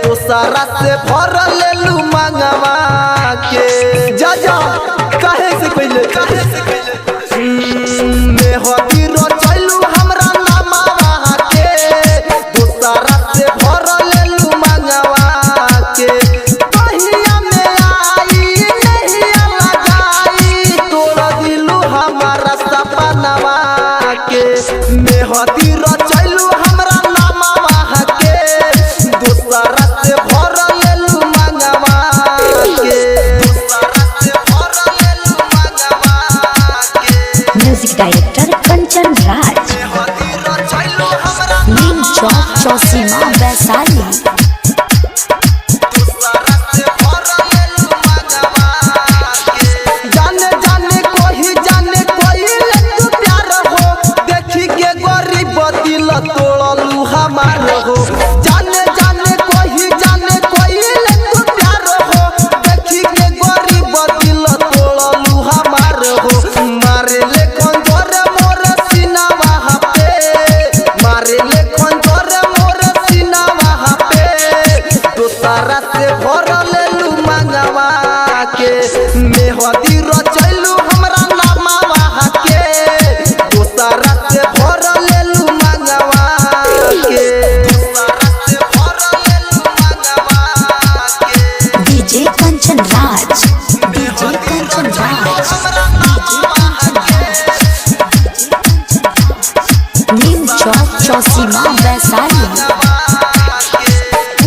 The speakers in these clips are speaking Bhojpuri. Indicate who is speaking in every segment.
Speaker 1: दोसरा से भर लेलू मंगवा के जा जा काहे से पहले मेहदी रचैलू हमरा नामवा के दोसरा से भर लेलू मंगवा के कहिया में आई नहीं लगाई तोड़ दिलू हमारा सपनवा के मेहदी रचैलू हमरा नामवा के दोसरा से भर लेलू मंगवा के
Speaker 2: म्यूजिक डायरेक्टर कंचन राज, नीम चौक चौसीमा वैशाली।
Speaker 1: जाने जाने कोई तू प्यार हो देखी के गरीब दिल तोड़लू हमार हो जाने जाने कोई तू प्यार हो देखी के गरीब दिल तोड़लू हमार हो मारे ले खंजर मोर सीनावा पे मारे ले खंजर मोर सीनावा पे दोसरा से भर लेलू मंगवा के मेहदी रचैलू हमरा नामवा के दोसरा से भर लेलू मंगवा के
Speaker 2: डीजे कंचन राज, डीजे कंचन राज, नीम चौक चौसीमा वैशाली।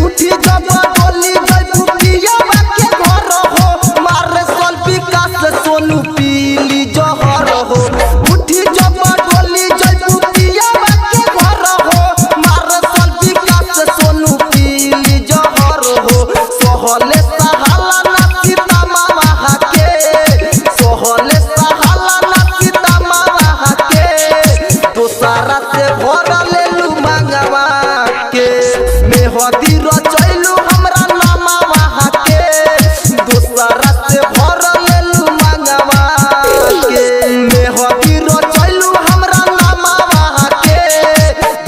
Speaker 1: उठी जब डोली गई बुटिया के घर हो मारे सल विकास सोनू पीली जहर हो उठी जब डोली गई बुटिया के घर हो मारे सल विकास सोनू पीली जहर हो सहले सहाला ना सीता मावा के सहले सहाला ना सीता मावा के दोसरा से भर लेलू मंगवा के मेहदी रचैलू हमरा नामवा के दोसरा से भर लेलू मंगवा के मेहदी रचैलू हमरा नामवा के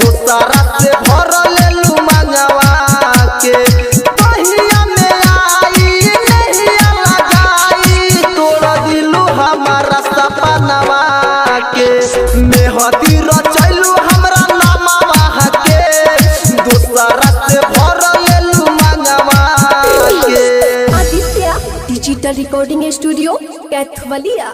Speaker 1: दोसरा से भर लेलू मंगवा के कहिया में आई नहीं लगाई तोड़ दिलू हमारा सपनवा के मेहदी रचैलू हमरा नामवा के दोसरा से भर लेलू मंगवा के।
Speaker 3: Aditya digital recording studio Kaithwalia.